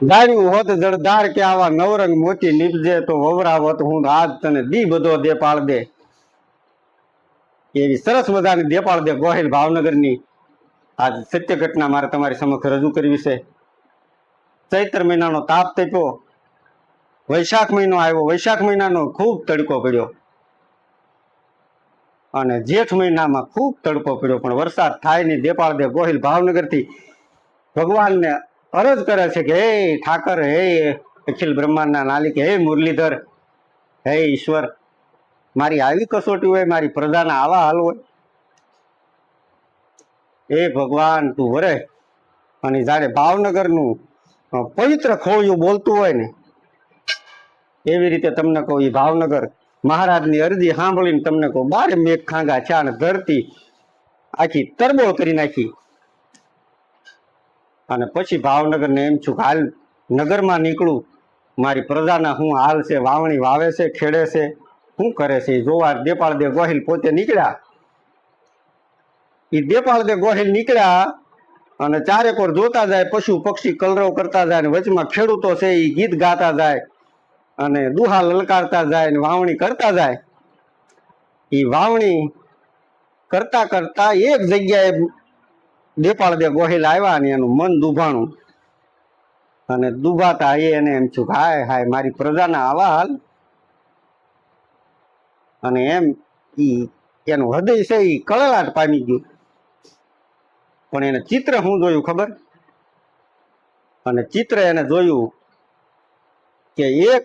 જાણ્યું હોત જળધાર કે આવા નવરંગ મોતી નીપજે તો વવરાવત હું આજ તને દી બધો દેપાળ દે. એવી સરસ મજાની દેપાળ દે ગોહિલ ભાવનગરની આજ સત્ય ઘટના મારે તમારી સમક્ષ રજૂ કરવી છે. ચૈત્ર મહિનાનો તાપ તપ્યો, વૈશાખ મહિનો આવ્યો, વૈશાખ મહિનાનો ખૂબ તડકો પડ્યો અને જેઠ મહિનામાં ખૂબ તડકો પડ્યો, પણ વરસાદ થાય નહીં. દેપાળ દે ગોહિલ ભાવનગરથી ભગવાનને અરજ કરે છે કે હે ઠાકર, હે અખિલ બ્રહ્માંડના નાલિક, હે મુરલીધર, હે ઈશ્વર, મારી આવી કસોટી હોય, મારી પ્રજાના આવા હાલ હોય, એ ભગવાન તું વરે. અને જાણે ભાવનગરનું પવિત્ર ખોળિયું બોલતું હોય ને એવી રીતે તમને કહું, એ ભાવનગર મહારાજની અરજી સાંભળીને તમને કહું, બારે મેઘ ખાંગા છે અને ધરતી આખી તરબોળ કરી નાખી. અને પછી ભાવનગરને એમ છું કે હાલ નગરમાં નીકળું, મારી પ્રજાના શું હાલ છે, વાવણી વાવે છે, ખેડે છે, શું કરે છે એ જોવા દેપાળ દે ગોહિલ પોતે નીકળ્યા. એ દેપાળ દે ગોહિલ નીકળ્યા અને ચારેકોર જોતા જાય, પશુ પક્ષી કલરવ કરતા જાય, અને વચમાં ખેડૂતો છે એ ગીત ગાતા જાય અને દુહા લલકારતા જાય ને વાવણી કરતા જાય. એ વાવણી કરતા કરતા એક જગ્યાએ દેપાળ દે ગોહિલ આવ્યા અને એનું મન દુભાણું. અને દુભાતા એને એમ છું હાય હાય મારી પ્રજાના આવા હાલ. અને એમ એનું હૃદય છે એ કળલાટ પામી ગયું. પણ એને ચિત્ર શું જોયું ખબર? અને ચિત્ર એને જોયું કે એક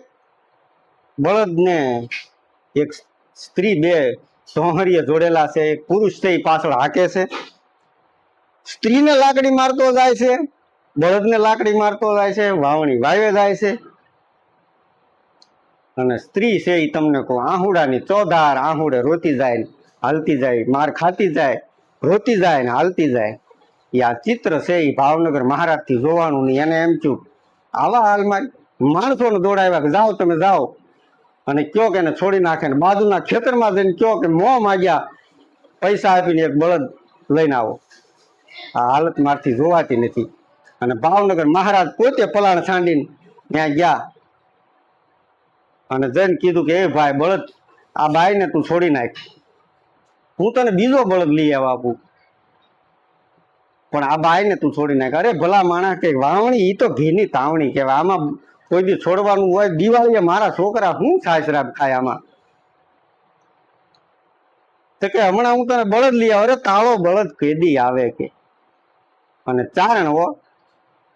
બળદને એક સ્ત્રી, બે સોહરીએ જોડેલા છે, એક પુરુષ છે એ પાછળ હાકે છે. સ્ત્રીને લાકડી મારતો જાય છે, બળદને લાકડી મારતો જાય છે, વાવણી વાવે જાય છે. અને સ્ત્રી છે એ તમને કહું આહુડાની ચોધાર આહુડે રોતી જાય ને હાલતી જાય, માર ખાતી જાય, રોતી જાય ને હાલતી જાય. એ આ ચિત્ર છે એ ભાવનગર મહારાજથી જોવાનું નહીં. એને એમ છું આવા હાલમાં માણસોને દોડાવ્યા કે જાઓ તમે જાઓ અને કયો કે એને છોડી નાખે, ને બાજુના ખેતરમાં જઈને કયો કે મોં માગ્યા પૈસા આપીને એક બળદ લઈને આવો. આ હાલત મારથી જોવાતી નથી. અને ભાવનગર મહારાજ પોતે પલાણ છાંડીને ત્યાં ગયા અને જઈને કીધું કે એ ભાઈ બળદ આ બાઈને તું છોડી નાખ, હું તને બીજો બળદ લઈ આપું, પણ આ બાઈને તું છોડી નાખ. અરે ભલા માણસ કે વાવણી ઈ તો ઘીની તાવણી કહેવાય, આમાં કોઈ દી છોડવાનું હોય? દિવાળીએ મારા છોકરા શું થાય શ્રાપ ખાય આમાં? તો કે હમણાં હું તને બળદ લઈ આવું. અરે તાળો બળદ કેદી આવે કે? અને ચારણ હો,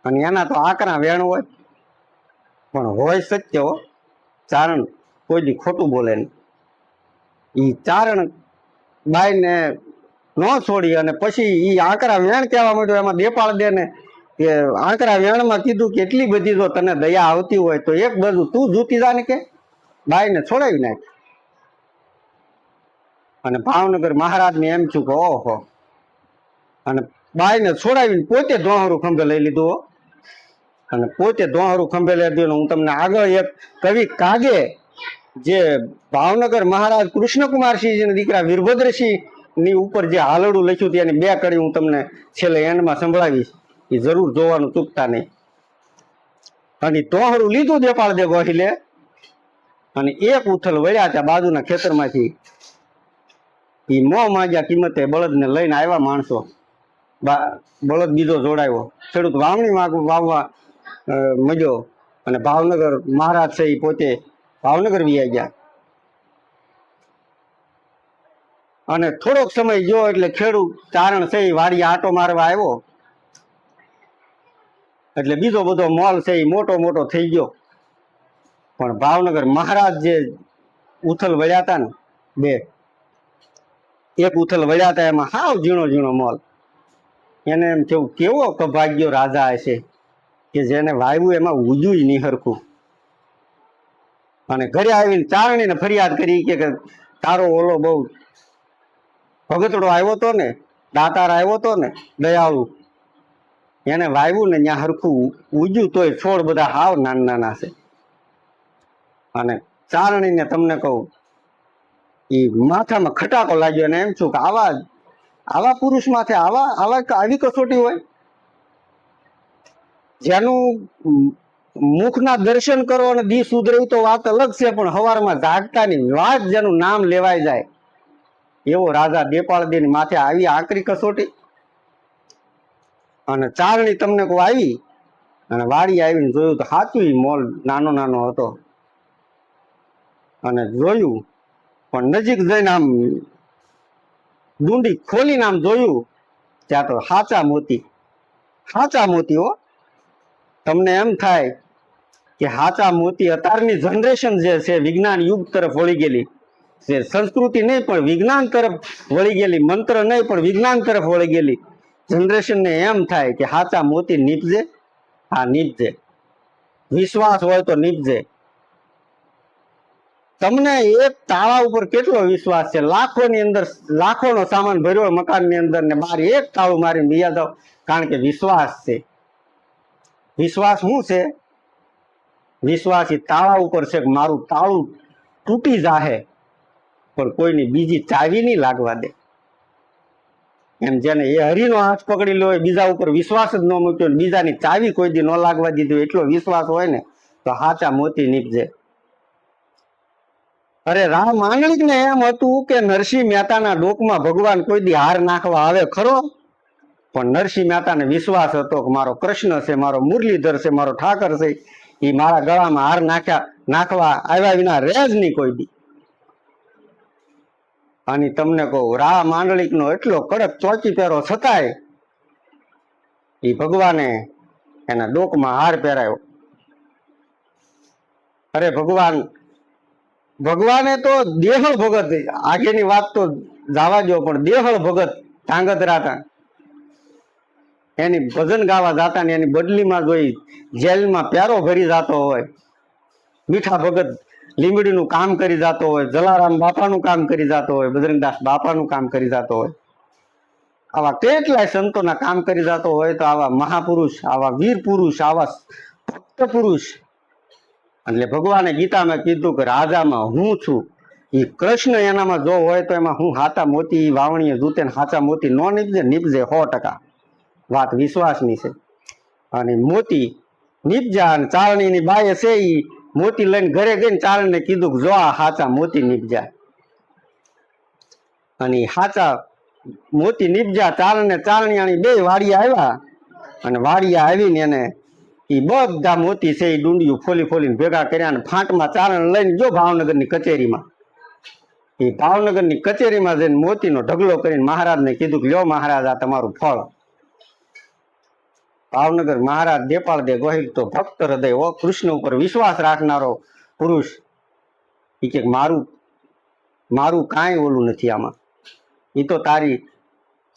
અને એના તો આકરા વેણ હોય, પણ હોય સત્ય હો. ચારણ કોઈ દી ખોટું બોલે નહીં. ઈ ચારણ બાઈને ન છોડી અને પછી ઈ આંકરા વેણ કહેવા માંડ્યો. એમાં દેપાળ દે ને કે આંકરા વેણમાં કીધું કે એટલી બધી જો તને દયા આવતી હોય તો એક બાજુ તું જૂતી જા ને કે બાઈને છોડાવી નાખ. અને ભાવનગર મહારાજને એમ છું કે ઓહો, અને બાઈને છોડાવીને પોતે ધોહરું ખંભે લઈ લીધું. અને પોતે ધોહરું ખંભે લઈ લીધું. હું તમને આગળ એક કવિ કાગે જે ભાવનગર મહારાજ કૃષ્ણકુમારસિંહજીના દીકરા વીરભદ્રસિંહ ની ઉપર જે હાલડું લખ્યું હતું એની બે કડી હું તમને છેલ્લે એન્ડમાં સંભળાવીશ, એ જરૂર જોવાનું ચૂકતા નહીં. અને તોહરું લીધું દેપાળ દે ગોહિલે અને એક ઉથલ વળ્યા ત્યાં બાજુના ખેતરમાંથી. એ મોં માંગ્યા કિંમતે બળદને લઈને આવ્યા માણસો. બળદ બીજો જોડાયો, ખેડૂત વાવણી વાવવા મજ્યો. અને ભાવનગર મહારાજ છે એ પોતે ભાવનગર વિયા ગયા. અને થોડોક સમય ગયો એટલે ખેડૂત ચારણ છે એ વાડીએ આટો મારવા આવ્યો. એટલે બીજો બધો મોલ છે એ મોટો મોટો થઈ ગયો. પણ ભાવનગર મહારાજ જે ઉથલ વળ્યા હતા ને બે, એક ઉથલ વળ્યા હતા એમાં હાવ ઝીણો ઝીણો મોલ. એને એમ કેવું કેવો કભાગ્યો રાજા હશે કે જેને વાવ્યું એમાં ઉજ્યું નહીં હરખું. અને ઘરે આવીને ચારણીને ફરિયાદ કરી કે તારો ઓલો બહુ ભગતડો આવ્યો હતો ને, દાતાર આવ્યો હતો ને દયાળુ, એને વાવ્યું ને ત્યાં હરખું ઉજ્યું તોય છોડ બધા હાવ નાના નાના છે. અને ચારણીને તમને કહું એ માથામાં ખટાકો લાગ્યો. અને એમ છું કે આવા પુરુષ માથે આવી કસોટી હોય? જેનું મુખના દર્શન કરો અને દી સુધરવી તો વાત અલગ છે, પણ હવારમાં જાગતાની વાત જેનું નામ લેવાય જાય એવો રાજા દેપાળદેની માથે આવી આકરી કસોટી. અને ચારણી તમને કોઈ આવી અને વાડી આવીને જોયું તો સાચું મોલ નાનો નાનો હતો. અને જોયું પણ નજીક જઈને આમ ડુંડી ખોલીને આમ જોયું ત્યાં તો સાચા મોતી હો. તમને એમ થાય કે સાચા મોતી અત્યારની જનરેશન જે છે વિજ્ઞાન યુગ તરફ વળી ગયેલી છે, સંસ્કૃતિ નહીં પણ વિજ્ઞાન તરફ વળી ગયેલી, મંત્ર નહીં પણ વિજ્ઞાન તરફ વળી ગયેલી જનરેશનને એમ થાય કે સાચા મોતી નીપજે. હા નીપજે, વિશ્વાસ હોય તો નીપજે. તમને એક તાળા ઉપર કેટલો વિશ્વાસ છે? લાખોની અંદર લાખોનો સામાન ભર્યો મકાનની અંદર ને બહાર એક તાળું મારીને બીજા જાવ, કારણ કે વિશ્વાસ છે. વિશ્વાસ શું છે? વિશ્વાસ એ તાળા ઉપર છે કે મારું તાળું તૂટી જાહે પણ કોઈની બીજી ચાવી નહીં લાગવા દે. એમ જેને એ હરીનો હાથ પકડી લો બીજા ઉપર વિશ્વાસ જ ન મૂક્યો, બીજાની ચાવી કોઈ દી ન લાગવા દીધું, એટલો વિશ્વાસ હોય ને તો સાચા મોતી નીપજે. અરે રામ માંગલિક ને એમ હતું કે નરસિંહ મહેતાના ડોકમાં ભગવાન કોઈ દી હાર નાખવા આવે ખરો? પણ નરસિંહ મહેતાને વિશ્વાસ હતો કે મારો કૃષ્ણ છે, મારો મુરલીધર છે, મારો ઠાકર છે, એ મારા ગળામાં હાર નાખવા આવ્યા વિના રહે જ નહીં કોઈ દી. અને તમને કહું, રા માંડલિક નો એટલો કડક ચોચી પહેરો છતાંય એ ભગવાને એના ડોકમાં હાર પહેરાયો. અરે ભગવાને તો દેહળ ભગત, આગેની વાત તો જવા દો, પણ દેહળ ભગત ધાંગધ્રા હતા, એની ભજન ગાવા જાતા ને એની બદલીમાં જોઈ જેલમાં પ્યારો ભરી જતો હોય, મીઠા ભગત લીમડીનું કામ કરી જતો હોય, જલારામ બાપાનું કામ કરી જતો હોય, બજરંગદાસ બાપાનું કામ કરી જતો હોય, આવા કેટલાય સંતોના કામ કરી જતો હોય, તો આવા મહાપુરુષ, આવા વીર પુરુષ, આવા ભક્ત પુરુષ, એટલે ભગવાને ગીતામાં કીધું કે રાજામાં હું છું, એ કૃષ્ણ એનામાં જો હોય તો એમાં હું હાચા મોતી વાવણીએ જૂતે હાચા મોતી નો નીપજે? નીપજે 100%. વાત વિશ્વાસની છે. અને મોતી નીપજા, અને ચારણીની બાએ છે એ મોતી લઈને ઘરે ગઈને ચારણીને કીધું કે જો આ હાચા મોતી નીપજા. અને હાચા મોતી નીપજા. ચારણીયાની બે વાડિયા આવ્યા, અને વાડિયા આવીને એને એ બધા મોતી છે એ ડુંડિયું ફોલીને ભેગા કર્યા, અને ફાંટમાં ચારણ લઈને જો ભાવનગરની કચેરીમાં. એ ભાવનગરની કચેરીમાં જઈને મોતીનો ઢગલો કરીને મહારાજને કીધું કે લ્યો મહારાજ, આ તમારું ફળ. ભાવનગર મહારાજ દેપાળદે ગોહિલ તો ભક્ત હૃદય હો, કૃષ્ણ ઉપર વિશ્વાસ રાખનારો પુરુષ. એ કે મારું કાંઈ ઓલું નથી આમાં. એ તો તારી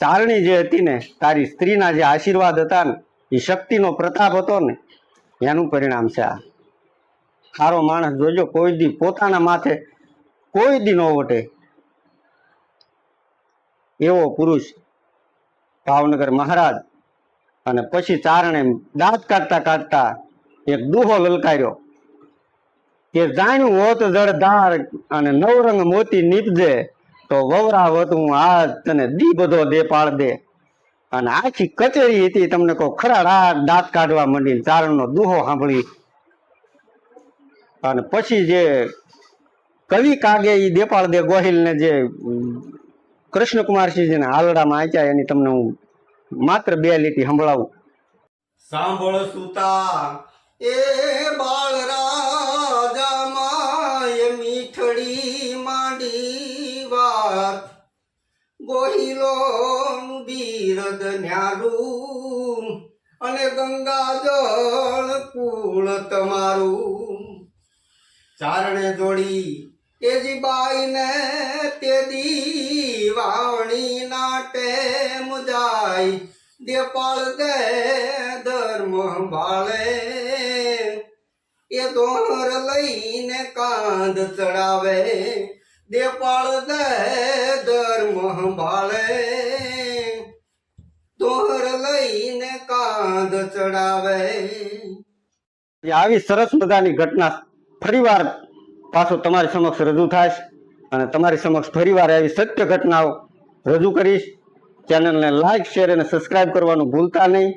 ચારણી જે હતી ને, તારી સ્ત્રીના જે આશીર્વાદ હતા ને, એ શક્તિનો પ્રતાપ હતો ને, એનું પરિણામ છે આ. સારો માણસ જોજો કોઈ દી પોતાના માથે કોઈ દી ન વટે એવો પુરુષ ભાવનગર મહારાજ. અને પછી ચારણે દાંત કાઢતા એક દુહો લલકાર્યો કે જાણ્યું હોત જળધાર અને નવરંગ મોતી નીપજે, તો વવરાવત હું આજ તને દી બધો દે પાળ દે. અને આખી કચેરી હતી, તમને કહું ખરા દાંત કાઢવા માંડી ચારણનો દુહો સાંભળી. અને પછી જે કવિ કાગે એ દેપાળદે ગોહિલને જે કૃષ્ણકુમારસિંહજીને હાલડામાં આંચ્યા, એની તમને હું માત્ર 2 લીટી સંભળાવું. સાંભળ સુતા એ બાળ રાજામાં એ મીઠડી માંડી વાત, ગોહિલો બીરદ ન્યારું અને ગંગા જળ કુળ તમારું. ચારણે જોડી તેજી બાઈને તે દી વાવણી ના ટેમ જાય, દેપાળ દે ધર્મ ભાળે એ દોર લઈને કાંધ ચડાવે, દેપાળ દે ધર્મ ભાળે દોર લઈને કાંધ ચડાવે. આવી સરસ મજાની ઘટના ફરીવાર પાછો તમારી સમક્ષ રજૂ થાય અને તમારી સમક્ષ ફરીવાર આવી સત્ય ઘટનાઓ રજૂ કરીશ. ચેનલને લાઈક, શેર અને સબસ્ક્રાઇબ કરવાનું ભૂલતા નહીં.